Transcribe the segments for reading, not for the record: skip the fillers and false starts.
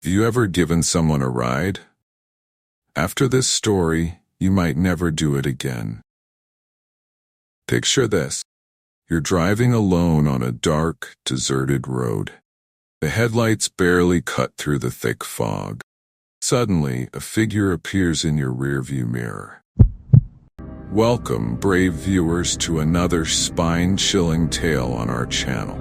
Have you ever given someone a ride? After this story, you might never do it again. Picture this. You're driving alone on a dark, deserted road. The headlights barely cut through the thick fog. Suddenly, a figure appears in your rearview mirror. Welcome, brave viewers, to another spine-chilling tale on our channel.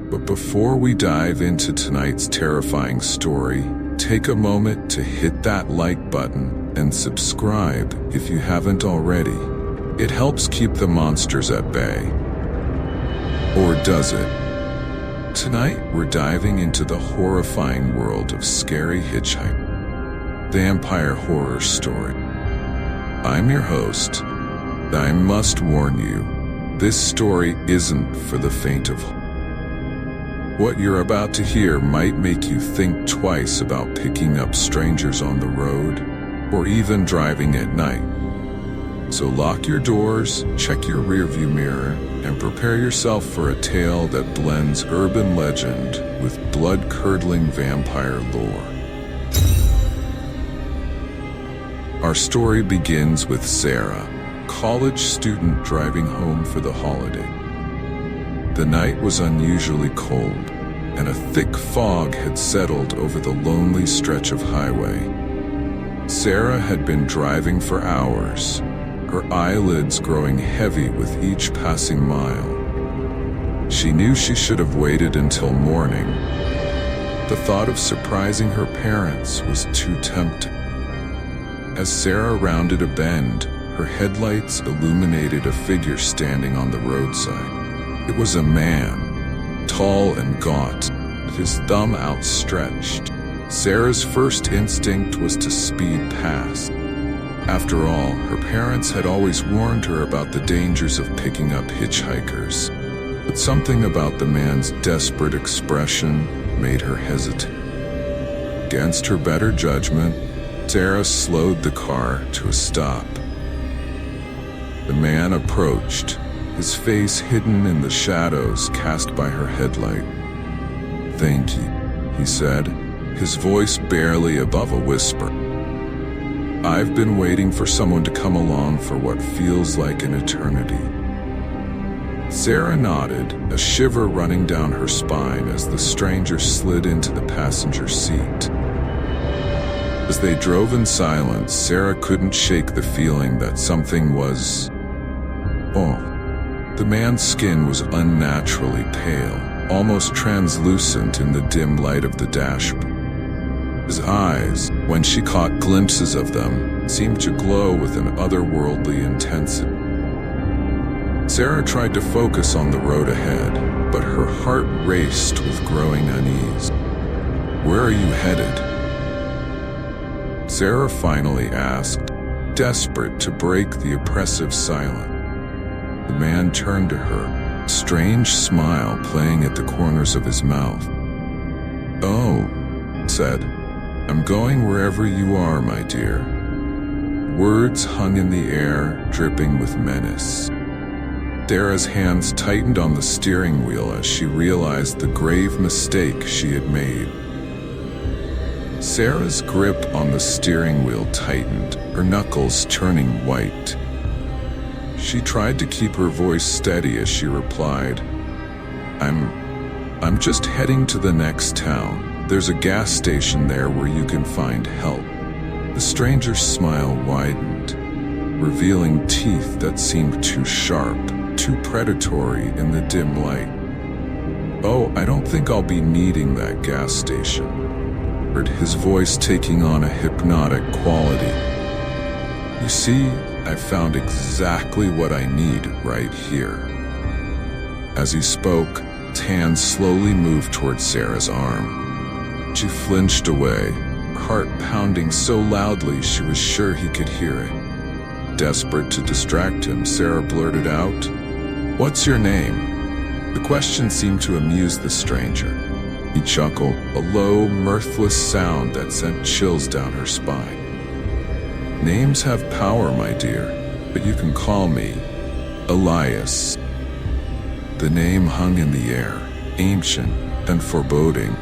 But before we dive into tonight's terrifying story, take a moment to hit that like button and subscribe if you haven't already. It helps keep the monsters at bay. Or does it? Tonight, we're diving into the horrifying world of Scary Hitchhiker, vampire horror story. I'm your host. I must warn you, this story isn't for the faint of heart. What you're about to hear might make you think twice about picking up strangers on the road, or even driving at night. So lock your doors, check your rearview mirror, and prepare yourself for a tale that blends urban legend with blood-curdling vampire lore. Our story begins with Sarah, a college student driving home for the holiday. The night was unusually cold, and a thick fog had settled over the lonely stretch of highway. Sarah had been driving for hours, her eyelids growing heavy with each passing mile. She knew she should have waited until morning. The thought of surprising her parents was too tempting. As Sarah rounded a bend, her headlights illuminated a figure standing on the roadside. It was a man, tall and gaunt, his thumb outstretched. Sarah's first instinct was to speed past. After all, her parents had always warned her about the dangers of picking up hitchhikers. But something about the man's desperate expression made her hesitate. Against her better judgment, Sarah slowed the car to a stop. The man approached, his face hidden in the shadows cast by her headlight. "Thank you," he said, his voice barely above a whisper. "I've been waiting for someone to come along for what feels like an eternity." Sarah nodded, a shiver running down her spine as the stranger slid into the passenger seat. As they drove in silence, Sarah couldn't shake the feeling that something was off. The man's skin was unnaturally pale, almost translucent in the dim light of the dashboard. His eyes, when she caught glimpses of them, seemed to glow with an otherworldly intensity. Sarah tried to focus on the road ahead, but her heart raced with growing unease. "Where are you headed?" Sarah finally asked, desperate to break the oppressive silence. The man turned to her, a strange smile playing at the corners of his mouth. "Oh," said, "I'm going wherever you are, my dear." Words hung in the air, dripping with menace. Sarah's hands tightened on the steering wheel as she realized the grave mistake she had made. Sarah's grip on the steering wheel tightened, her knuckles turning white. She tried to keep her voice steady as she replied, I'm just heading to the next town. There's a gas station there where you can find help." The stranger's smile widened, revealing teeth that seemed too sharp, too predatory in the dim light. "Oh, I don't think I'll be needing that gas station," his voice taking on a hypnotic quality. "You see, I found exactly what I need right here." As he spoke, his hand slowly moved towards Sarah's arm. She flinched away, her heart pounding so loudly she was sure he could hear it. Desperate to distract him, Sarah blurted out, "What's your name?" The question seemed to amuse the stranger. He chuckled, a low, mirthless sound that sent chills down her spine. "Names have power, my dear, but you can call me Elias." The name hung in the air, ancient and foreboding.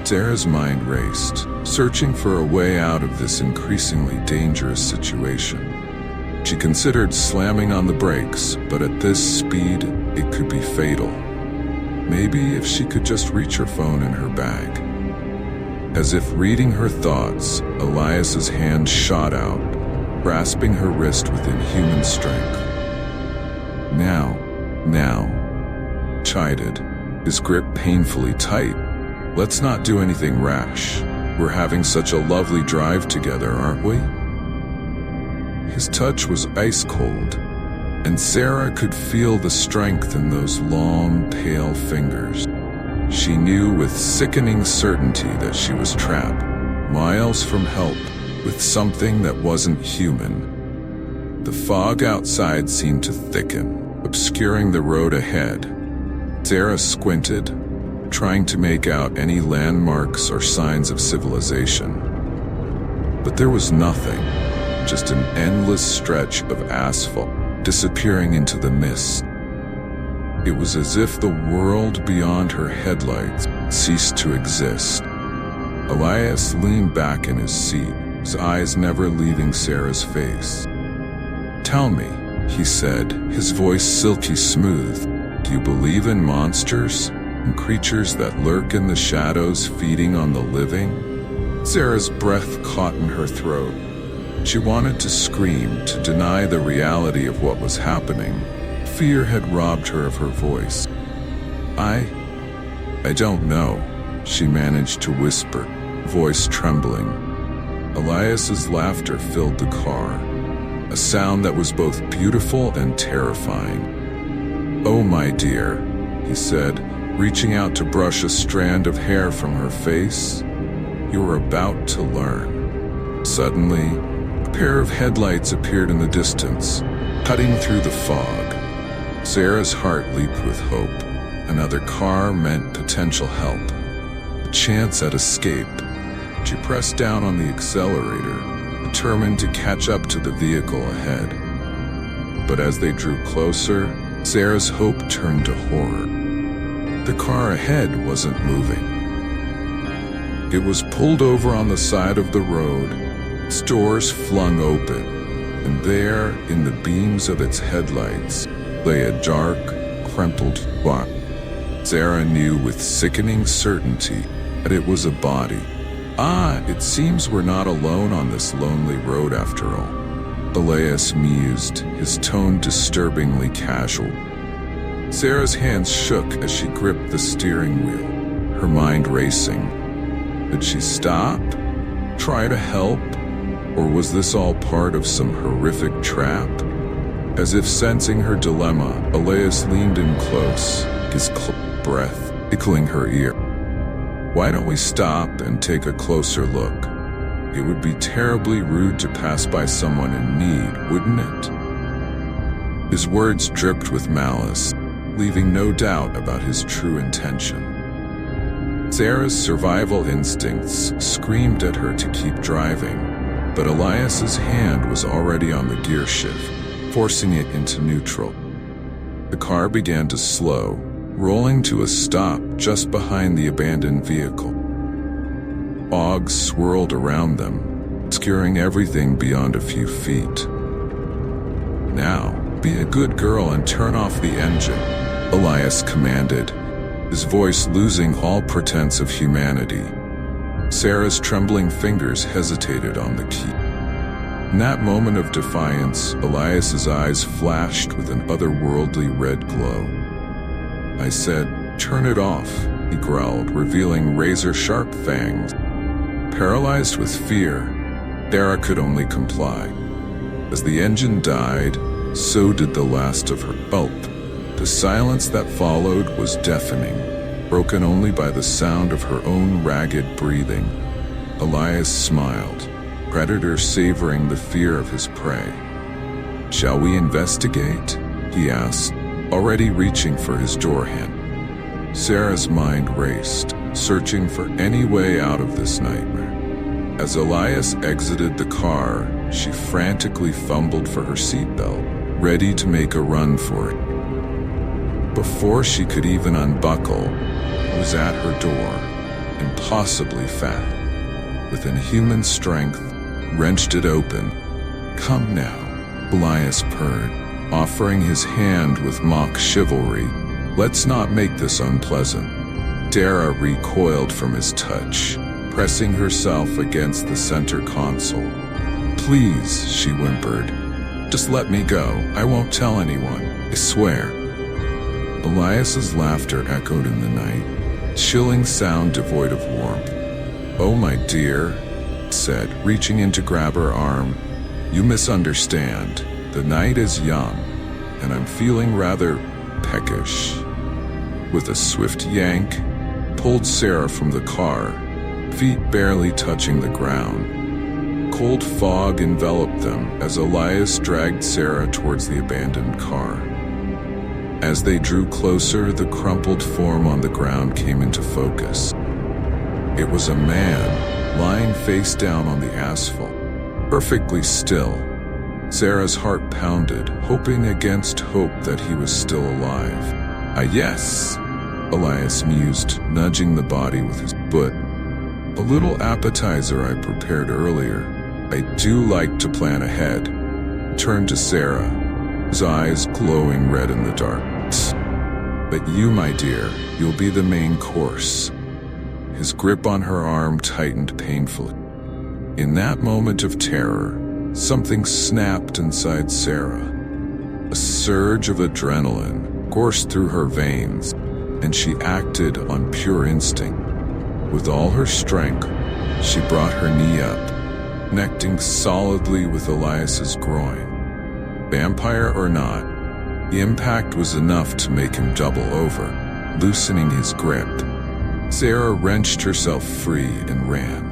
Sarah's mind raced, searching for a way out of this increasingly dangerous situation. She considered slamming on the brakes, but at this speed, it could be fatal. Maybe if she could just reach her phone in her bag. As if reading her thoughts, Elias's hand shot out, grasping her wrist with inhuman strength. Now, chided, his grip painfully tight. Let's not do anything rash. We're having such a lovely drive together, aren't we? His touch was ice cold, and Sarah could feel the strength in those long, pale fingers. She knew with sickening certainty that she was trapped, miles from help, with something that wasn't human. The fog outside seemed to thicken, obscuring the road ahead. Sarah squinted, trying to make out any landmarks or signs of civilization. But there was nothing, just an endless stretch of asphalt disappearing into the mist. It was as if the world beyond her headlights ceased to exist. Elias leaned back in his seat, his eyes never leaving Sarah's face. "Tell me," he said, his voice silky smooth, "do you believe in monsters and creatures that lurk in the shadows feeding on the living?" Sarah's breath caught in her throat. She wanted to scream, to deny the reality of what was happening. Fear had robbed her of her voice. I don't know," she managed to whisper, voice trembling. Elias's laughter filled the car, a sound that was both beautiful and terrifying. "Oh, my dear," he said, reaching out to brush a strand of hair from her face. "You're about to learn." Suddenly, a pair of headlights appeared in the distance, cutting through the fog. Sarah's heart leaped with hope. Another car meant potential help, a chance at escape. She pressed down on the accelerator, determined to catch up to the vehicle ahead. But as they drew closer, Sarah's hope turned to horror. The car ahead wasn't moving. It was pulled over on the side of the road, its doors flung open, and there, in the beams of its headlights, lay a dark, crumpled body. Sarah knew with sickening certainty that it was a body. It seems we're not alone on this lonely road after all," Elias mused, his tone disturbingly casual. Sarah's hands shook as she gripped the steering wheel, her mind racing. Did she stop? Try to help? Or was this all part of some horrific trap? As if sensing her dilemma, Elias leaned in close, his breath tickling her ear. "Why don't we stop and take a closer look? It would be terribly rude to pass by someone in need, wouldn't it?" His words dripped with malice, leaving no doubt about his true intention. Sarah's survival instincts screamed at her to keep driving, but Elias's hand was already on the gear shift, forcing it into neutral. The car began to slow, rolling to a stop just behind the abandoned vehicle. Fog swirled around them, obscuring everything beyond a few feet. "Now, be a good girl and turn off the engine," Elias commanded, his voice losing all pretense of humanity. Sarah's trembling fingers hesitated on the key. In that moment of defiance, Elias's eyes flashed with an otherworldly red glow. "I said, turn it off," he growled, revealing razor-sharp fangs. Paralyzed with fear, Sarah could only comply. As the engine died, so did the last of her hope. The silence that followed was deafening, broken only by the sound of her own ragged breathing. Elias smiled, predator savoring the fear of his prey. "Shall we investigate?" he asked, already reaching for his door handle. Sarah's mind raced, searching for any way out of this nightmare. As Elias exited the car, she frantically fumbled for her seatbelt, ready to make a run for it. Before she could even unbuckle, he was at her door, impossibly fat. With inhuman strength, wrenched it open. "Come now," Elias purred, offering his hand with mock chivalry. "Let's not make this unpleasant." Dara recoiled from his touch, pressing herself against the center console. "Please," she whimpered. "Just let me go. I won't tell anyone. I swear." Elias's laughter echoed in the night, chilling sound devoid of warmth. "Oh, my dear," he said, reaching in to grab her arm. "You misunderstand. The night is young, and I'm feeling rather peckish." With a swift yank, pulled Sarah from the car, feet barely touching the ground. Cold fog enveloped them as Elias dragged Sarah towards the abandoned car. As they drew closer, the crumpled form on the ground came into focus. It was a man, lying face down on the asphalt, perfectly still. Sarah's heart pounded, hoping against hope that he was still alive. "Ah, yes," Elias mused, nudging the body with his foot. "A little appetizer I prepared earlier. I do like to plan ahead." He turned to Sarah, his eyes glowing red in the darkness. "But you, my dear, you'll be the main course." His grip on her arm tightened painfully. In that moment of terror, something snapped inside Sarah. A surge of adrenaline coursed through her veins, and she acted on pure instinct. With all her strength, she brought her knee up, connecting solidly with Elias's groin. Vampire or not, the impact was enough to make him double over, loosening his grip. Sarah wrenched herself free and ran.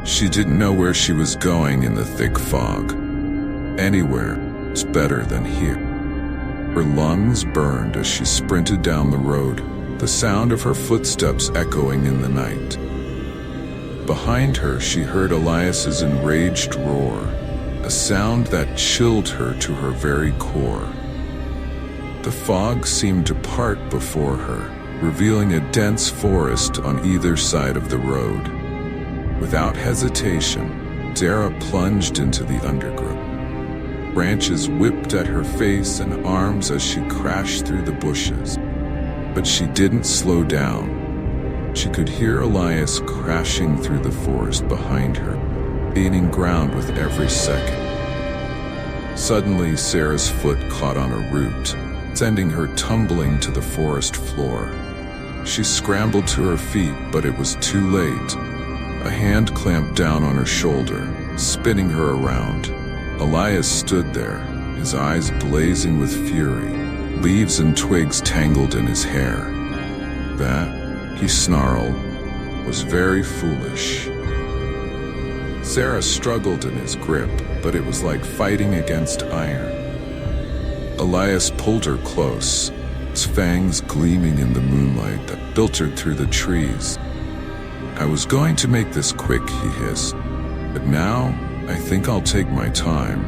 She didn't know where she was going in the thick fog. Anywhere was better than here. Her lungs burned as she sprinted down the road, the sound of her footsteps echoing in the night. Behind her, she heard Elias's enraged roar, a sound that chilled her to her very core. The fog seemed to part before her, revealing a dense forest on either side of the road. Without hesitation, Dara plunged into the undergrowth. Branches whipped at her face and arms as she crashed through the bushes. But she didn't slow down. She could hear Elias crashing through the forest behind her, gaining ground with every second. Suddenly, Sarah's foot caught on a root, sending her tumbling to the forest floor. She scrambled to her feet, but it was too late. A hand clamped down on her shoulder, spinning her around. Elias stood there, his eyes blazing with fury, leaves and twigs tangled in his hair. That, he snarled, was very foolish. Sarah struggled in his grip, but it was like fighting against iron. Elias pulled her close, his fangs gleaming in the moonlight that filtered through the trees. "I was going to make this quick," he hissed, "but now I think I'll take my time.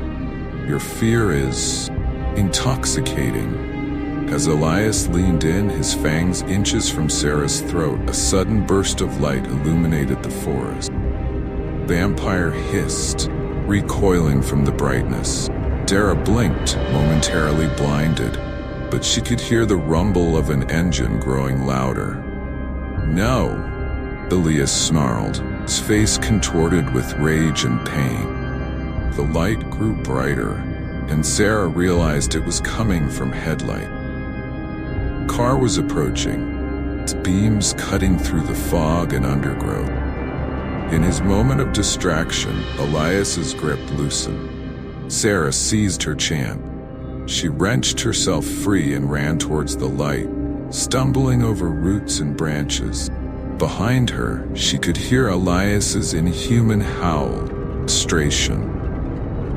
Your fear is intoxicating." As Elias leaned in, his fangs inches from Sarah's throat, a sudden burst of light illuminated the forest. Vampire hissed, recoiling from the brightness. Dara blinked, momentarily blinded, but she could hear the rumble of an engine growing louder. "No," Elias snarled, his face contorted with rage and pain. The light grew brighter, and Sarah realized it was coming from headlight. The car was approaching, its beams cutting through the fog and undergrowth. In his moment of distraction, Elias's grip loosened. Sarah seized her chance. She wrenched herself free and ran towards the light, stumbling over roots and branches. Behind her, she could hear Elias's inhuman howl, frustration.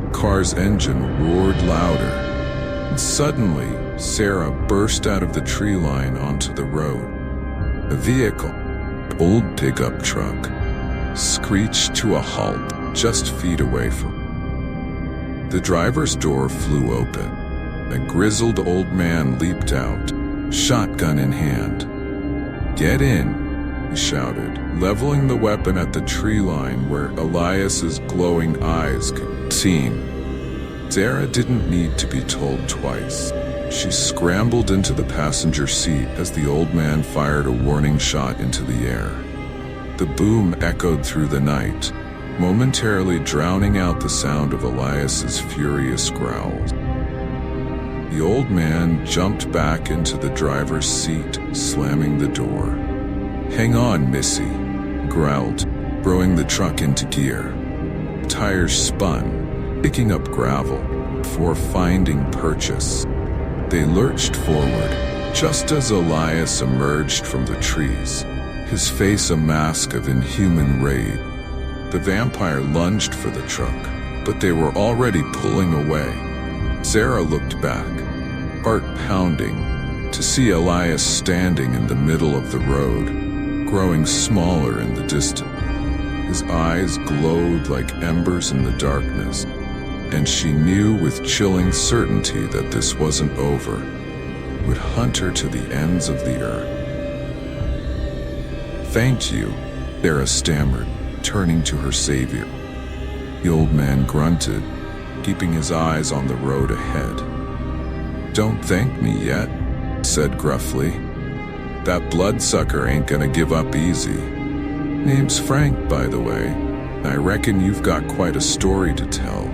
The car's engine roared louder, and suddenly, Sarah burst out of the tree line onto the road. A vehicle, an old pickup truck, screeched to a halt just feet away from her. The driver's door flew open. A grizzled old man leaped out, shotgun in hand. "Get in," he shouted, leveling the weapon at the tree line where Elias's glowing eyes could be seen. Sarah didn't need to be told twice. She scrambled into the passenger seat as the old man fired a warning shot into the air. The boom echoed through the night, momentarily drowning out the sound of Elias's furious growls. The old man jumped back into the driver's seat, slamming the door. "Hang on, Missy," he growled, throwing the truck into gear. The tires spun, picking up gravel, before finding purchase. They lurched forward, just as Elias emerged from the trees, his face a mask of inhuman rage. The vampire lunged for the truck, but they were already pulling away. Sarah looked back, heart pounding, to see Elias standing in the middle of the road, growing smaller in the distance. His eyes glowed like embers in the darkness, and she knew with chilling certainty that this wasn't over. It would hunt her to the ends of the earth. "Thank you," Sarah stammered, turning to her savior. The old man grunted, keeping his eyes on the road ahead. "Don't thank me yet," he said gruffly. "That bloodsucker ain't gonna give up easy. Name's Frank, by the way. I reckon you've got quite a story to tell."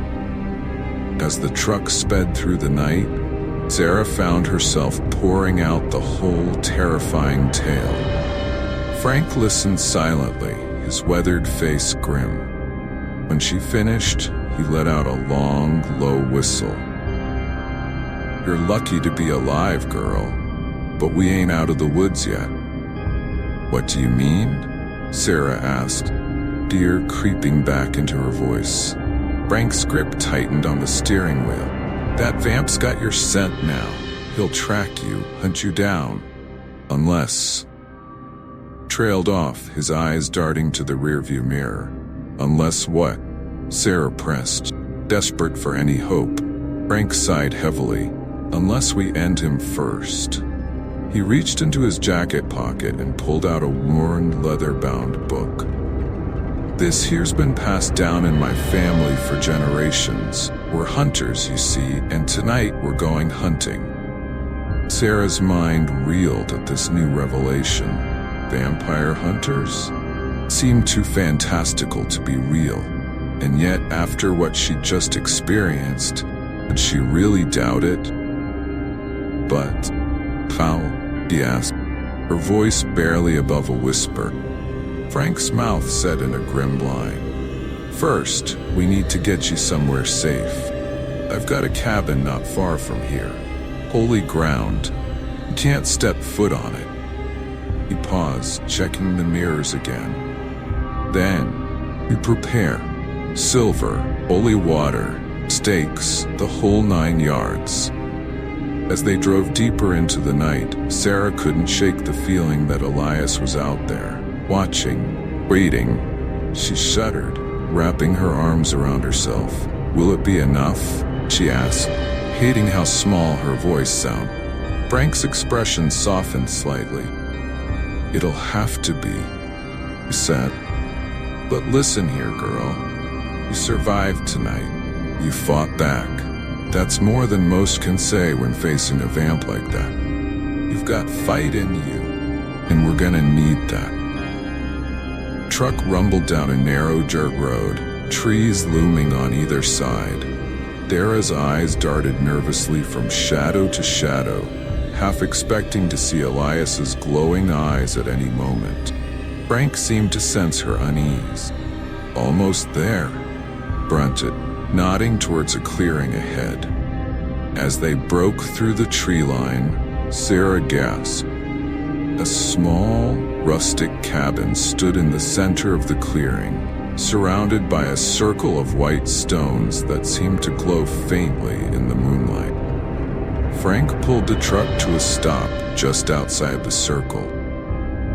As the truck sped through the night, Sarah found herself pouring out the whole terrifying tale. Frank listened silently, his weathered face grim. When she finished, he let out a long, low whistle. "You're lucky to be alive, girl, but we ain't out of the woods yet." "What do you mean?" Sarah asked, fear creeping back into her voice. Frank's grip tightened on the steering wheel. "That vamp's got your scent now. He'll track you, hunt you down. Unless..." Trailed off, his eyes darting to the rearview mirror. "Unless what?" Sarah pressed, desperate for any hope. Frank sighed heavily. "Unless we end him first." He reached into his jacket pocket and pulled out a worn, leather-bound book. "This here's been passed down in my family for generations. We're hunters, you see, and tonight we're going hunting." Sarah's mind reeled at this new revelation. Vampire hunters? Seemed too fantastical to be real. And yet, after what she'd just experienced, could she really doubt it? "But how?" she asked, her voice barely above a whisper. Frank's mouth said in a grim line, "First, we need to get you somewhere safe. I've got a cabin not far from here. Holy ground. You can't step foot on it." He paused, checking the mirrors again. "Then, we prepare. Silver, holy water, stakes, the whole 9 yards." As they drove deeper into the night, Sarah couldn't shake the feeling that Elias was out there, watching, waiting. She shuddered, wrapping her arms around herself. "Will it be enough?" she asked, hating how small her voice sounded. Frank's expression softened slightly. "It'll have to be," he said. "But listen here, girl. You survived tonight. You fought back. That's more than most can say when facing a vamp like that. You've got fight in you, and we're gonna need that." Truck rumbled down a narrow dirt road, trees looming on either side. Sarah's eyes darted nervously from shadow to shadow, half expecting to see Elias's glowing eyes at any moment. Frank seemed to sense her unease. "Almost there," grunted, nodding towards a clearing ahead. As they broke through the tree line, Sarah gasped. A small, rustic cabin stood in the center of the clearing, surrounded by a circle of white stones that seemed to glow faintly in the moonlight. Frank pulled the truck to a stop just outside the circle.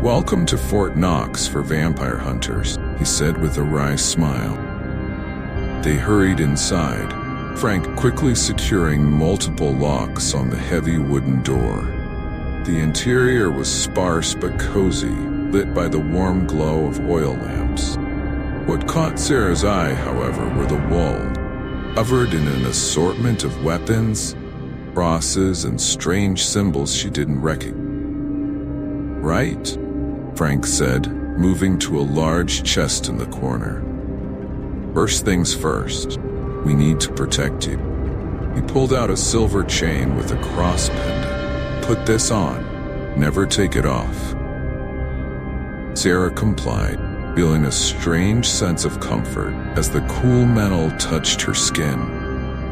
"Welcome to Fort Knox for vampire hunters," he said with a wry smile. They hurried inside, Frank quickly securing multiple locks on the heavy wooden door. The interior was sparse but cozy, lit by the warm glow of oil lamps. What caught Sarah's eye, however, were the walls, covered in an assortment of weapons, crosses, and strange symbols she didn't recognize. "Right," Frank said, moving to a large chest in the corner. "First things first, we need to protect you." He pulled out a silver chain with a cross pendant. "Put this on. Never take it off." Sarah complied, feeling a strange sense of comfort as the cool metal touched her skin.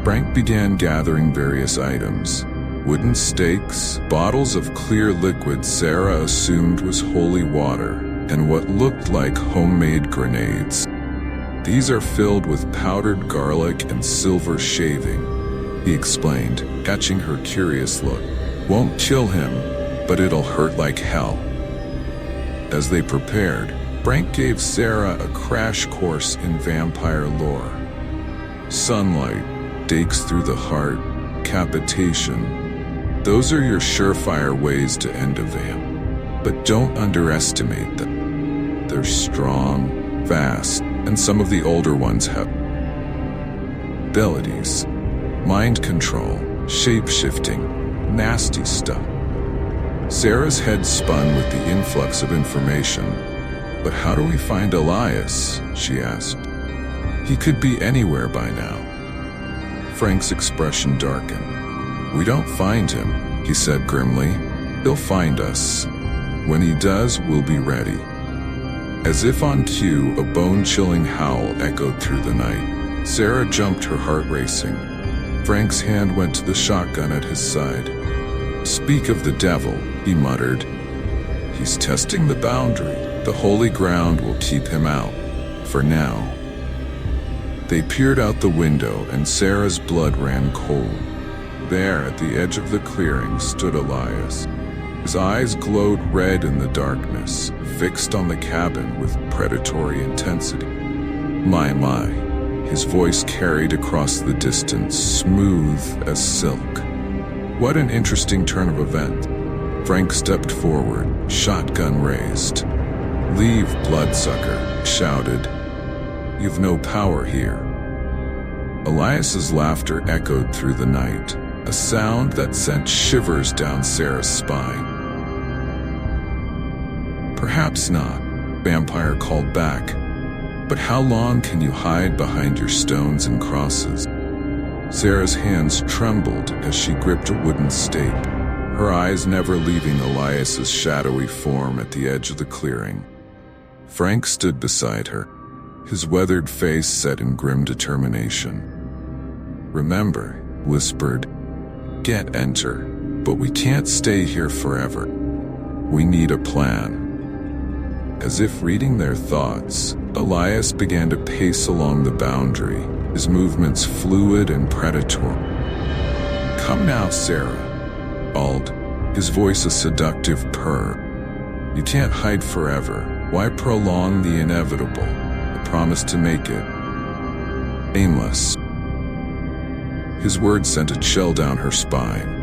Frank began gathering various items. Wooden stakes, bottles of clear liquid Sarah assumed was holy water, and what looked like homemade grenades. "These are filled with powdered garlic and silver shaving," he explained, catching her curious look. "Won't kill him, but it'll hurt like hell." As they prepared, Frank gave Sarah a crash course in vampire lore. Sunlight, stakes through the heart, capitation. Those are your surefire ways to end a vamp. But don't underestimate them. They're strong, fast, and some of the older ones have abilities. Mind control, shape-shifting, nasty stuff. Sarah's head spun with the influx of information. "But how do we find Elias?" she asked. "He could be anywhere by now." Frank's expression darkened. "We don't find him," he said grimly. "He'll find us. When he does, we'll be ready." As if on cue, a bone-chilling howl echoed through the night. Sarah jumped, her heart racing. Frank's hand went to the shotgun at his side. "Speak of the devil," he muttered. "He's testing the boundary. The holy ground will keep him out. For now." They peered out the window, and Sarah's blood ran cold. There, at the edge of the clearing, stood Elias. His eyes glowed red in the darkness, fixed on the cabin with predatory intensity. My, his voice carried across the distance, smooth as silk. What an interesting turn of events. Frank stepped forward, shotgun raised. "Leave, bloodsucker," shouted. "You've no power here." Elias's laughter echoed through the night, a sound that sent shivers down Sarah's spine. "Perhaps not," Vampire called back. "But how long can you hide behind your stones and crosses?" Sarah's hands trembled as she gripped a wooden stake, her eyes never leaving Elias's shadowy form at the edge of the clearing. Frank stood beside her, his weathered face set in grim determination. "Remember," whispered, enter, but we can't stay here forever. We need a plan." As if reading their thoughts, Elias began to pace along the boundary, his movements fluid and predatory. "Come now, Sarah," called, his voice a seductive purr. "You can't hide forever. Why prolong the inevitable? I promise to make it painless." His words sent a chill down her spine.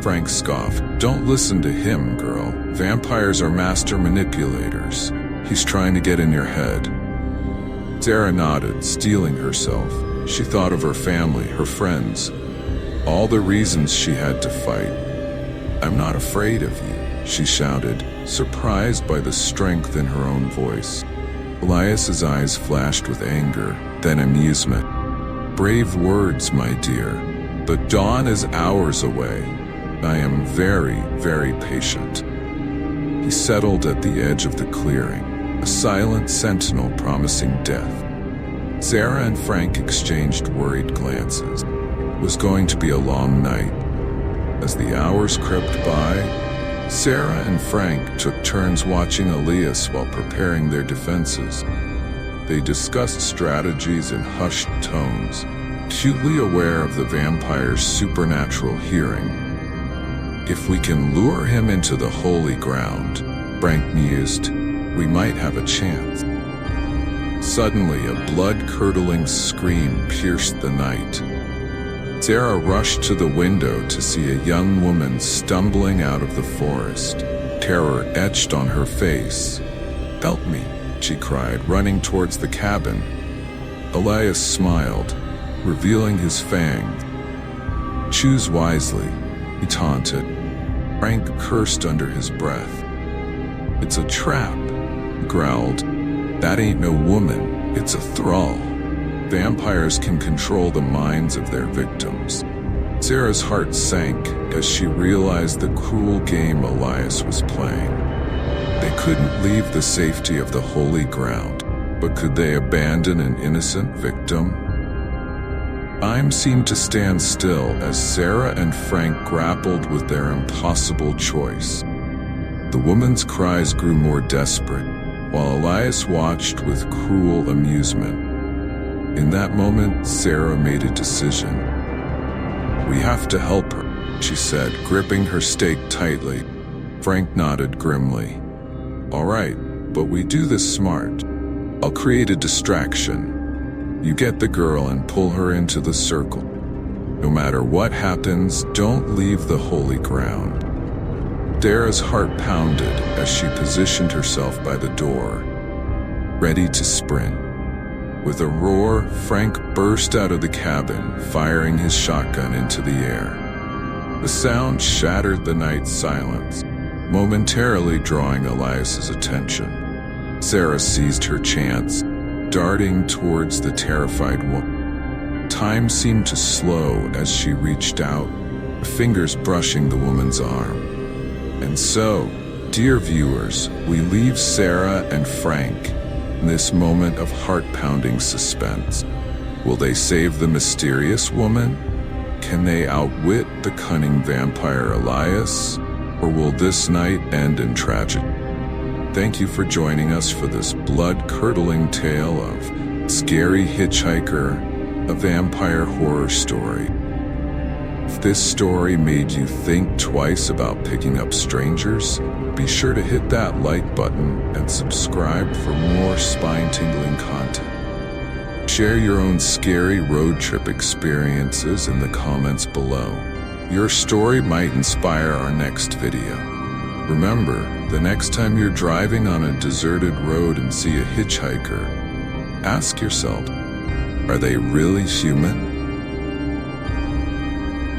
Frank scoffed. "Don't listen to him, girl. Vampires are master manipulators. He's trying to get in your head." Sarah nodded, steeling herself. She thought of her family, her friends, all the reasons she had to fight. "I'm not afraid of you," she shouted, surprised by the strength in her own voice. Elias's eyes flashed with anger, then amusement. "Brave words, my dear, but dawn is hours away. I am very, very patient." He settled at the edge of the clearing, a silent sentinel promising death. Sarah and Frank exchanged worried glances. It was going to be a long night. As the hours crept by, Sarah and Frank took turns watching Elias while preparing their defenses. They discussed strategies in hushed tones, acutely aware of the vampire's supernatural hearing. "If we can lure him into the holy ground," Frank mused, "we might have a chance." Suddenly, a blood-curdling scream pierced the night. Sarah rushed to the window to see a young woman stumbling out of the forest, terror etched on her face. "Help me," she cried, running towards the cabin. Elias smiled, revealing his fangs. "Choose wisely," he taunted. Frank cursed under his breath. "It's a trap," he growled. "That ain't no woman, it's a thrall." Vampires can control the minds of their victims. Sarah's heart sank as she realized the cruel game Elias was playing. They couldn't leave the safety of the holy ground, but could they abandon an innocent victim? Time seemed to stand still as Sarah and Frank grappled with their impossible choice. The woman's cries grew more desperate, while Elias watched with cruel amusement. In that moment, Sarah made a decision. "We have to help her," she said, gripping her stake tightly. Frank nodded grimly. "All right, but we do this smart. I'll create a distraction. You get the girl and pull her into the circle. No matter what happens, don't leave the holy ground." Sarah's heart pounded as she positioned herself by the door, ready to sprint. With a roar, Frank burst out of the cabin, firing his shotgun into the air. The sound shattered the night's silence, momentarily drawing Elias's attention. Sarah seized her chance, darting towards the terrified woman. Time seemed to slow as she reached out, her fingers brushing the woman's arm. And so, dear viewers, we leave Sarah and Frank in this moment of heart-pounding suspense. Will they save the mysterious woman? Can they outwit the cunning vampire Elias? Or will this night end in tragedy? Thank you for joining us for this blood-curdling tale of Scary Hitchhiker, a vampire horror story. If this story made you think twice about picking up strangers, be sure to hit that like button and subscribe for more spine-tingling content. Share your own scary road trip experiences in the comments below. Your story might inspire our next video. Remember, the next time you're driving on a deserted road and see a hitchhiker, ask yourself, are they really human?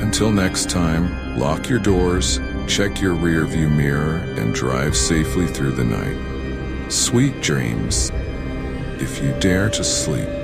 Until next time, lock your doors, check your rearview mirror, and drive safely through the night. Sweet dreams, if you dare to sleep.